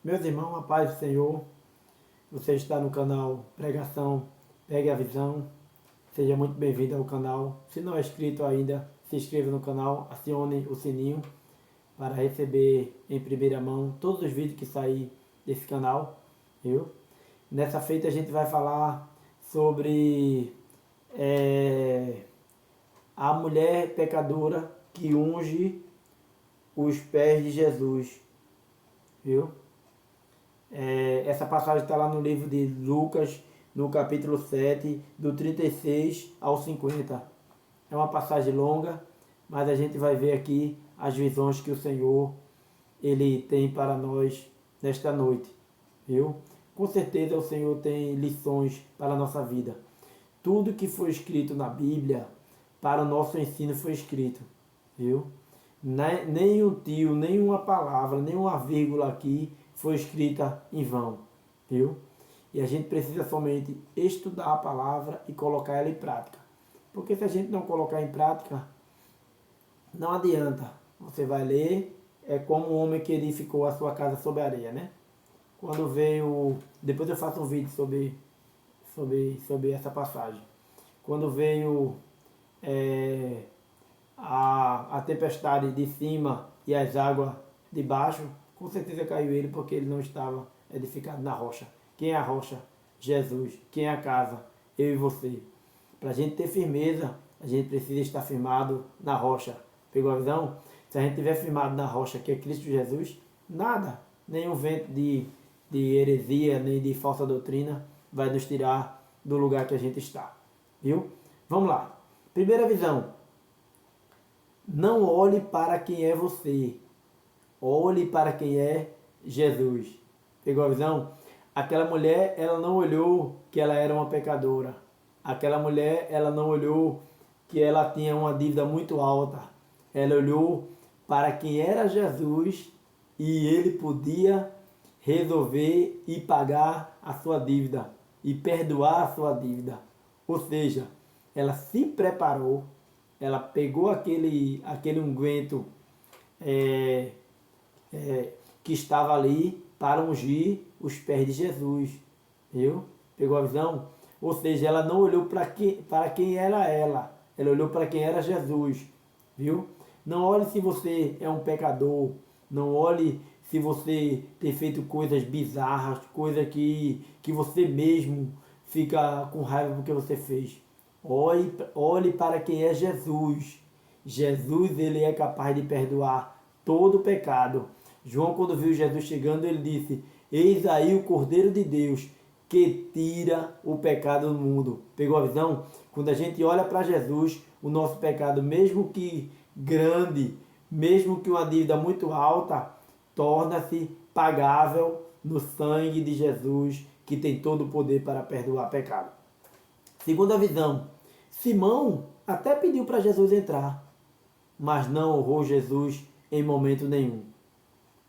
Meus irmãos, a paz do Senhor, você está no canal Pregação, Pegue a Visão, seja muito bem-vindo ao canal. Se não é inscrito ainda, se inscreva no canal, acione o sininho para receber em primeira mão todos os vídeos que sair desse canal, viu? Nessa feita a gente vai falar sobre a mulher pecadora que unge os pés de Jesus, viu? Essa passagem está lá no livro de Lucas, no capítulo 7, do 36 ao 50. É uma passagem longa, mas a gente vai ver aqui as visões que o Senhor ele tem para nós nesta noite, viu? Com certeza o Senhor tem lições para a nossa vida. Tudo que foi escrito na Bíblia para o nosso ensino foi escrito, viu? Nem um tio, nenhuma palavra, nenhuma vírgula aqui foi escrita em vão, viu? E a gente precisa somente estudar a palavra e colocar ela em prática. Porque se a gente não colocar em prática, não adianta. Você vai ler, é como o homem que edificou a sua casa sobre a areia, né? Quando veio, depois eu faço um vídeo sobre essa passagem. Quando veio a tempestade de cima e as águas de baixo, com certeza caiu ele porque ele não estava edificado na rocha. Quem é a rocha? Jesus. Quem é a casa? Eu e você. Para a gente ter firmeza, a gente precisa estar firmado na rocha. Pegou a visão? Se a gente estiver firmado na rocha, que é Cristo Jesus, nada, nenhum vento de heresia, nem de falsa doutrina vai nos tirar do lugar que a gente está. Viu? Vamos lá. Primeira visão. Não olhe para quem é você. Olhe para quem é Jesus. Pegou a visão? Aquela mulher, ela não olhou que ela era uma pecadora. Aquela mulher, ela não olhou que ela tinha uma dívida muito alta. Ela olhou para quem era Jesus e ele podia resolver e pagar a sua dívida e perdoar a sua dívida. Ou seja, ela se preparou, ela pegou aquele unguento que estava ali para ungir os pés de Jesus, viu? Pegou a visão? Ou seja, ela não olhou para quem era ela olhou para quem era Jesus, viu? Não olhe se você é um pecador, não olhe se você tem feito coisas bizarras, coisas que você mesmo fica com raiva porque você fez. Olhe para quem é Jesus. Jesus, ele é capaz de perdoar todo o pecado. João, quando viu Jesus chegando, ele disse: eis aí o Cordeiro de Deus que tira o pecado do mundo. Pegou a visão? Quando a gente olha para Jesus, o nosso pecado, mesmo que grande, mesmo que uma dívida muito alta, torna-se pagável no sangue de Jesus, que tem todo o poder para perdoar pecado. Segunda visão. Simão até pediu para Jesus entrar, mas não honrou Jesus em momento nenhum.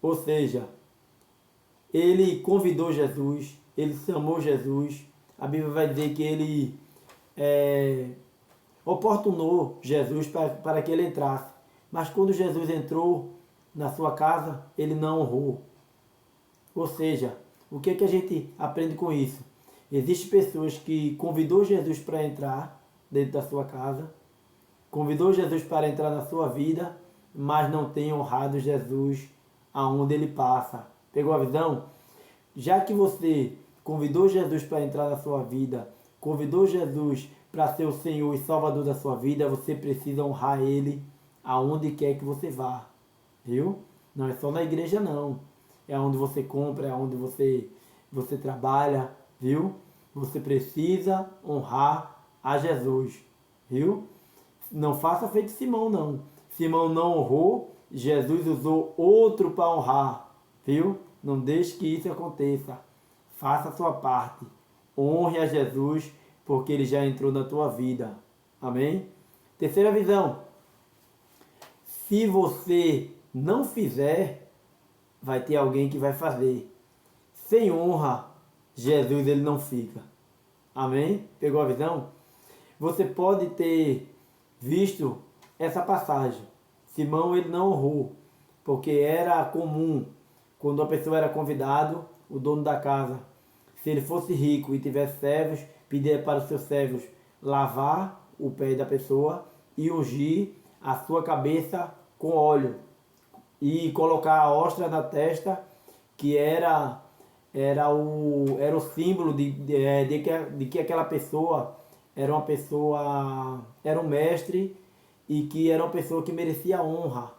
Ou seja, ele convidou Jesus, ele chamou Jesus. A Bíblia vai dizer que ele oportunou Jesus para que ele entrasse. Mas quando Jesus entrou na sua casa, ele não honrou. Ou seja, o que a gente aprende com isso? Existem pessoas que convidou Jesus para entrar dentro da sua casa, convidou Jesus para entrar na sua vida, mas não tem honrado Jesus aonde ele passa. Pegou a visão? Já que você convidou Jesus para entrar na sua vida, convidou Jesus para ser o Senhor e Salvador da sua vida, você precisa honrar Ele aonde quer que você vá. Viu? Não é só na igreja não. É onde você compra, é onde você trabalha, viu? Você precisa honrar a Jesus, viu? Não faça feito Simão não. Simão não honrou, Jesus usou outro para honrar, viu? Não deixe que isso aconteça. Faça a sua parte. Honre a Jesus, porque ele já entrou na tua vida. Amém? Terceira visão. Se você não fizer, vai ter alguém que vai fazer. Sem honra, Jesus ele não fica. Amém? Pegou a visão? Você pode ter visto essa passagem. Simão ele não honrou, porque era comum quando a pessoa era convidado, o dono da casa, se ele fosse rico e tivesse servos, pedia para os seus servos lavar o pé da pessoa e ungir a sua cabeça com óleo e colocar a ostra na testa, que era o símbolo de que aquela pessoa era um mestre e que era uma pessoa que merecia honra.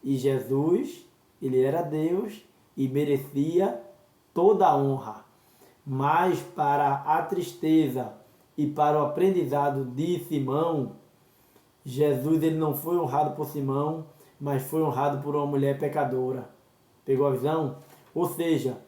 E Jesus, ele era Deus e merecia toda a honra. Mas para a tristeza e para o aprendizado de Simão, Jesus ele não foi honrado por Simão, mas foi honrado por uma mulher pecadora. Pegou a visão? Ou seja,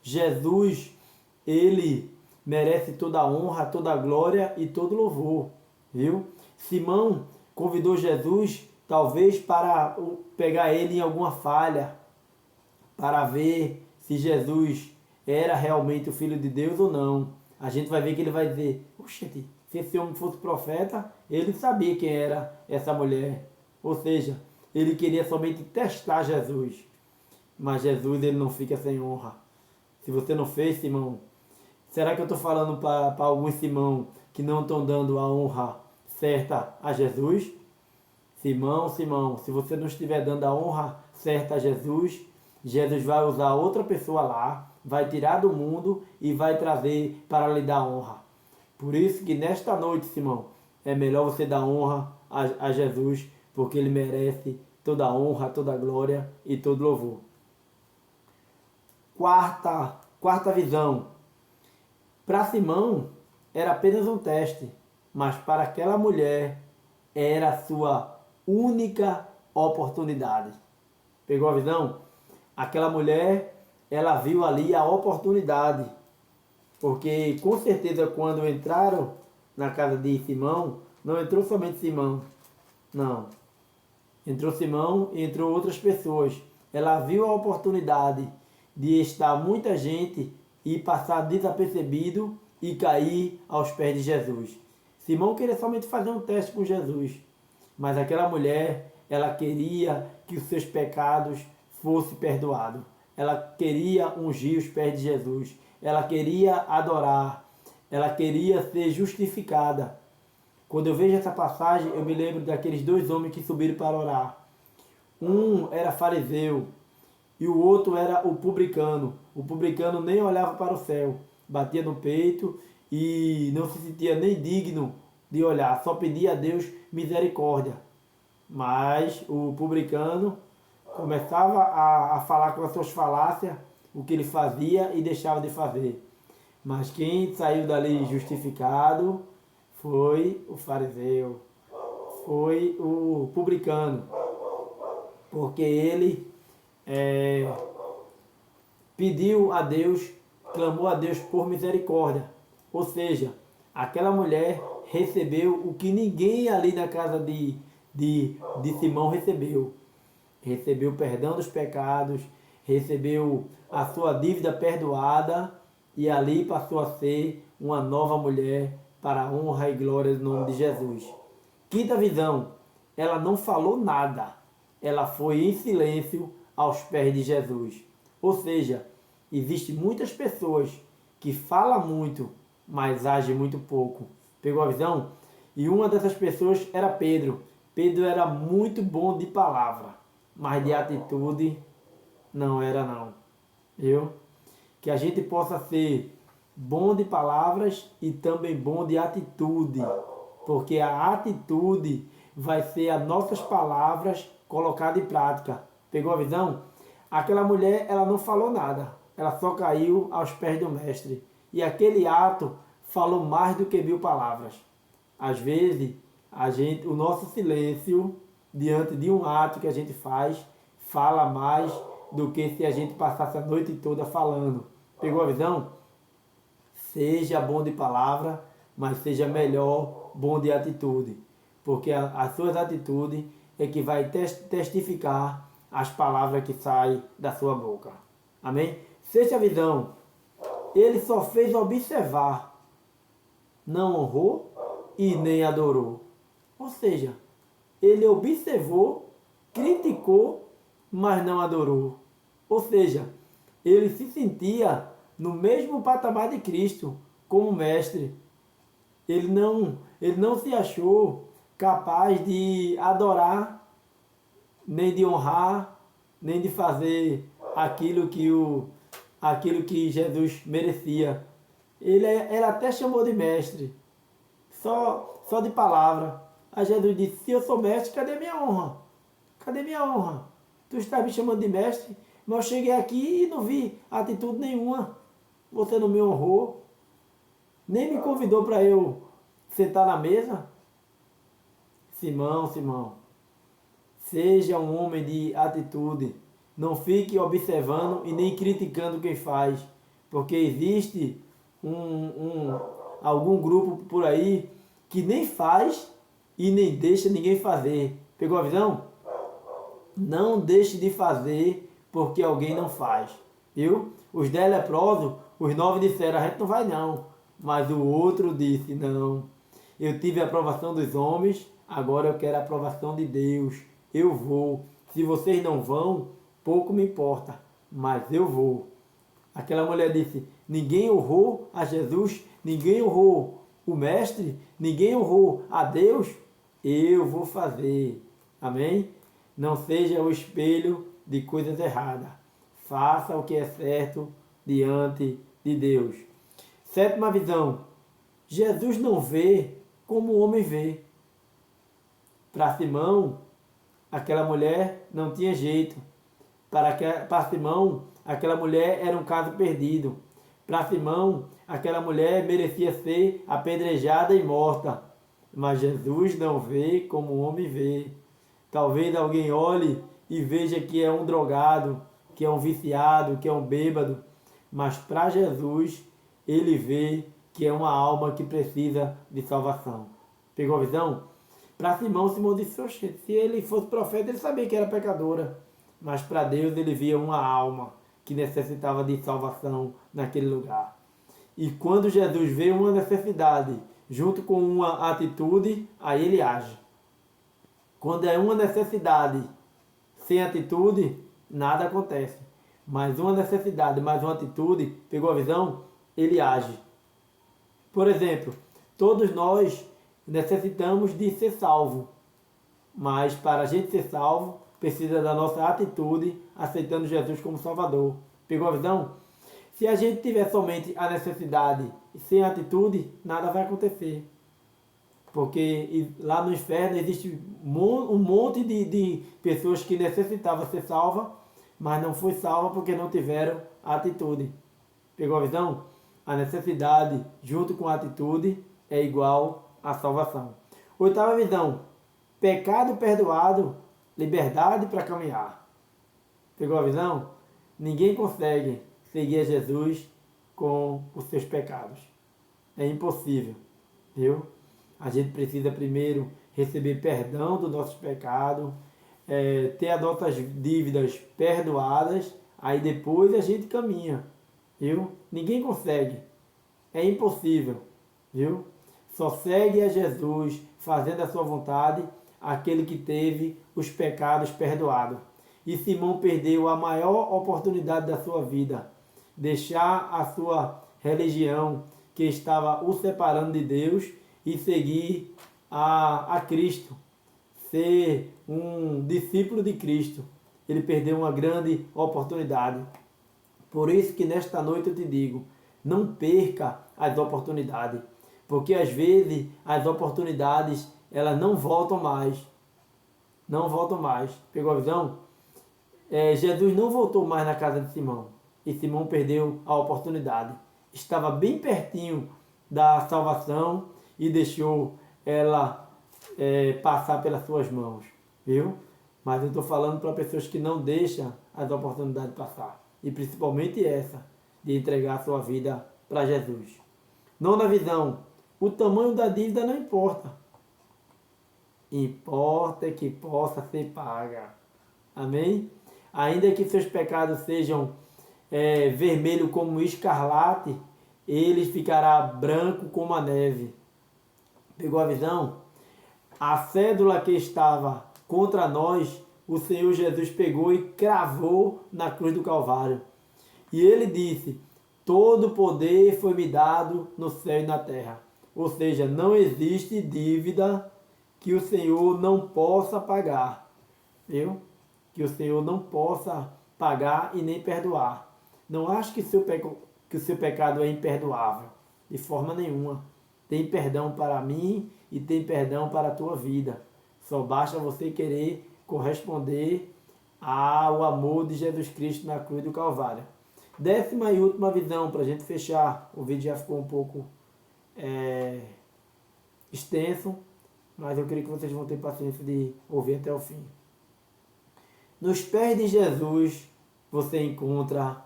Jesus, ele merece toda a honra, toda a glória e todo louvor, viu? Simão convidou Jesus, talvez para pegar ele em alguma falha, para ver se Jesus era realmente o Filho de Deus ou não. A gente vai ver que ele vai dizer, oxente, se esse homem fosse profeta, ele sabia quem era essa mulher. Ou seja, ele queria somente testar Jesus. Mas Jesus ele não fica sem honra. Se você não fez, Simão, será que eu estou falando para alguns Simão que não estão dando a honra certa a Jesus? Simão, se você não estiver dando a honra certa a Jesus, Jesus vai usar outra pessoa lá, vai tirar do mundo e vai trazer para lhe dar honra. Por isso que nesta noite, Simão, é melhor você dar honra a Jesus, porque ele merece toda a honra, toda a glória e todo louvor. Quarta visão. Para Simão era apenas um teste, mas para aquela mulher era a sua única oportunidade. Pegou a visão? Aquela mulher, ela viu ali a oportunidade, porque com certeza quando entraram na casa de Simão, não entrou somente Simão, não. Entrou Simão e entrou outras pessoas. Ela viu a oportunidade de estar muita gente e passar desapercebido e cair aos pés de Jesus. Simão queria somente fazer um teste com Jesus, mas aquela mulher, ela queria que os seus pecados fossem perdoados. Ela queria ungir os pés de Jesus. Ela queria adorar. Ela queria ser justificada. Quando eu vejo essa passagem, eu me lembro daqueles dois homens que subiram para orar. Um era fariseu e o outro era o publicano. O publicano nem olhava para o céu, batia no peito e não se sentia nem digno de olhar, só pedia a Deus misericórdia. Mas o publicano começava a falar com as suas falácias, o que ele fazia e deixava de fazer. Mas quem saiu dali justificado foi o fariseu, foi o publicano, porque ele pediu a Deus, clamou a Deus por misericórdia. Ou seja, aquela mulher recebeu o que ninguém ali na casa de Simão recebeu. Recebeu o perdão dos pecados, recebeu a sua dívida perdoada e ali passou a ser uma nova mulher para a honra e glória do nome de Jesus. Quinta visão, ela não falou nada, ela foi em silêncio aos pés de Jesus. Ou seja, existem muitas pessoas que falam muito, mas agem muito pouco. Pegou a visão? E uma dessas pessoas era Pedro. Pedro era muito bom de palavra, mas de atitude não era não. Viu? Que a gente possa ser bom de palavras e também bom de atitude, porque a atitude vai ser as nossas palavras colocadas em prática. Pegou a visão? Aquela mulher, ela não falou nada, ela só caiu aos pés do mestre. E aquele ato falou mais do que 1000 palavras. Às vezes, o nosso silêncio diante de um ato que a gente faz, fala mais do que se a gente passasse a noite toda falando. Pegou a visão? Seja bom de palavra, mas seja melhor bom de atitude. Porque as suas atitudes é que vai testificar as palavras que saem da sua boca. Amém? Sexta visão. Ele só fez observar, não honrou e nem adorou. Ou seja, ele observou, criticou, mas não adorou. Ou seja, ele se sentia no mesmo patamar de Cristo como mestre. Ele não se achou capaz de adorar, nem de honrar, nem de fazer aquilo que Jesus merecia. Ele até chamou de mestre, só de palavra. Aí Jesus disse: se eu sou mestre, cadê minha honra? Cadê minha honra? Tu está me chamando de mestre, mas eu cheguei aqui e não vi atitude nenhuma. Você não me honrou, nem me convidou para eu sentar na mesa. Simão, seja um homem de atitude. Não fique observando e nem criticando quem faz, porque existe algum grupo por aí que nem faz e nem deixa ninguém fazer. Pegou a visão? Não deixe de fazer porque alguém não faz. Viu? Os 10 leprosos, os 9 disseram: a gente não vai não. Mas o outro disse: não. Eu tive a aprovação dos homens, agora eu quero a aprovação de Deus. Eu vou. Se vocês não vão, pouco me importa, mas eu vou. Aquela mulher disse: ninguém honrou a Jesus, ninguém honrou o Mestre, ninguém honrou a Deus, eu vou fazer. Amém? Não seja o espelho de coisas erradas. Faça o que é certo diante de Deus. Sétima visão. Jesus não vê como o homem vê. Para Simão, aquela mulher não tinha jeito. Para Simão, aquela mulher era um caso perdido. Para Simão, aquela mulher merecia ser apedrejada e morta. Mas Jesus não vê como o homem vê. Talvez alguém olhe e veja que é um drogado, que é um viciado, que é um bêbado. Mas para Jesus, ele vê que é uma alma que precisa de salvação. Pegou a visão? Para Simão disse: se ele fosse profeta, ele sabia que era pecadora. Mas para Deus ele via uma alma que necessitava de salvação naquele lugar. E quando Jesus vê uma necessidade junto com uma atitude, aí ele age. Quando é uma necessidade sem atitude, nada acontece. Mas uma necessidade mais uma atitude, pegou a visão? Ele age. Por exemplo, todos nós necessitamos de ser salvo. Mas para a gente ser salvo, precisa da nossa atitude, aceitando Jesus como Salvador. Pegou a visão? Se a gente tiver somente a necessidade e sem atitude, nada vai acontecer. Porque lá no inferno existe um monte de pessoas que necessitavam ser salvas, mas não foi salva porque não tiveram atitude. Pegou a visão? A necessidade junto com a atitude é igual à salvação. Oitava visão. Pecado perdoado, liberdade para caminhar. Pegou a visão? Ninguém consegue seguir a Jesus com os seus pecados. É impossível. Viu? A gente precisa primeiro receber perdão dos nossos pecados, ter as nossas dívidas perdoadas, aí depois a gente caminha. Viu? Ninguém consegue. É impossível. Viu? Só segue a Jesus fazendo a sua vontade aquele que teve os pecados perdoados. E Simão perdeu a maior oportunidade da sua vida. Deixar a sua religião que estava o separando de Deus e seguir a Cristo. Ser um discípulo de Cristo. Ele perdeu uma grande oportunidade. Por isso que nesta noite eu te digo, não perca as oportunidades. Porque às vezes as oportunidades elas não voltam mais. Não voltam mais. Pegou a visão? Jesus não voltou mais na casa de Simão. E Simão perdeu a oportunidade. Estava bem pertinho da salvação e deixou ela passar pelas suas mãos. Viu? Mas eu estou falando para pessoas que não deixam as oportunidades passar. E principalmente essa, de entregar a sua vida para Jesus. Nona visão. O tamanho da dívida não importa. Importa que possa ser paga. Amém? Ainda que seus pecados sejam vermelho como escarlate, eles ficará branco como a neve. Pegou a visão? A cédula que estava contra nós, o Senhor Jesus pegou e cravou na cruz do Calvário. E ele disse: todo poder foi me dado no céu e na terra. Ou seja, não existe dívida que o Senhor não possa pagar. Viu? Que o Senhor não possa pagar e nem perdoar. Não acho que o seu pecado é imperdoável. De forma nenhuma. Tem perdão para mim e tem perdão para a tua vida. Só basta você querer corresponder ao amor de Jesus Cristo na cruz do Calvário. 10ª e última visão, para a gente fechar. O vídeo já ficou um pouco extenso, mas eu creio que vocês vão ter paciência de ouvir até o fim. Nos pés de Jesus você encontra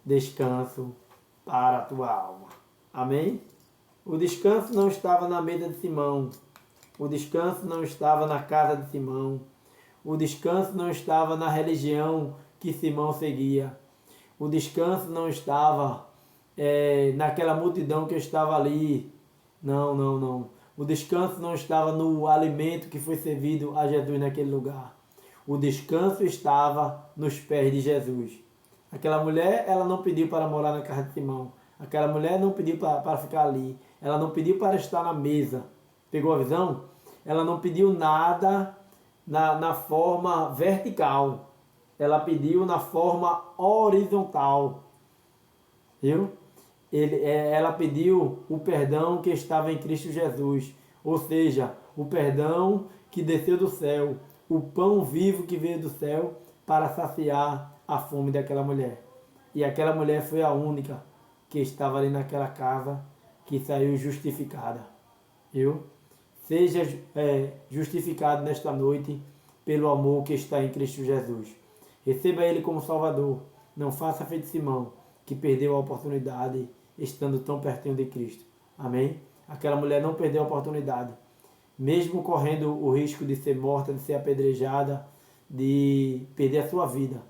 descanso para a tua alma. Amém? O descanso não estava na mesa de Simão. O descanso não estava na casa de Simão. O descanso não estava na religião que Simão seguia. O descanso não estava naquela multidão que estava ali. Não, não, não. O descanso não estava no alimento que foi servido a Jesus naquele lugar. O descanso estava nos pés de Jesus. Aquela mulher, ela não pediu para morar na casa de Simão. Aquela mulher não pediu para ficar ali. Ela não pediu para estar na mesa. Pegou a visão? Ela não pediu nada na forma vertical. Ela pediu na forma horizontal. Viu? Ela pediu o perdão que estava em Cristo Jesus. Ou seja, o perdão que desceu do céu. O pão vivo que veio do céu para saciar a fome daquela mulher. E aquela mulher foi a única que estava ali naquela casa que saiu justificada. Viu? Seja justificado nesta noite pelo amor que está em Cristo Jesus. Receba Ele como Salvador. Não faça feito Simão, que perdeu a oportunidade estando tão pertinho de Cristo. Amém? Aquela mulher não perdeu a oportunidade. Mesmo correndo o risco de ser morta, de ser apedrejada, de perder a sua vida.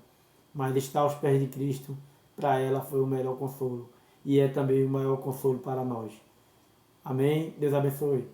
Mas estar aos pés de Cristo, para ela foi o melhor consolo. E é também o maior consolo para nós. Amém? Deus abençoe.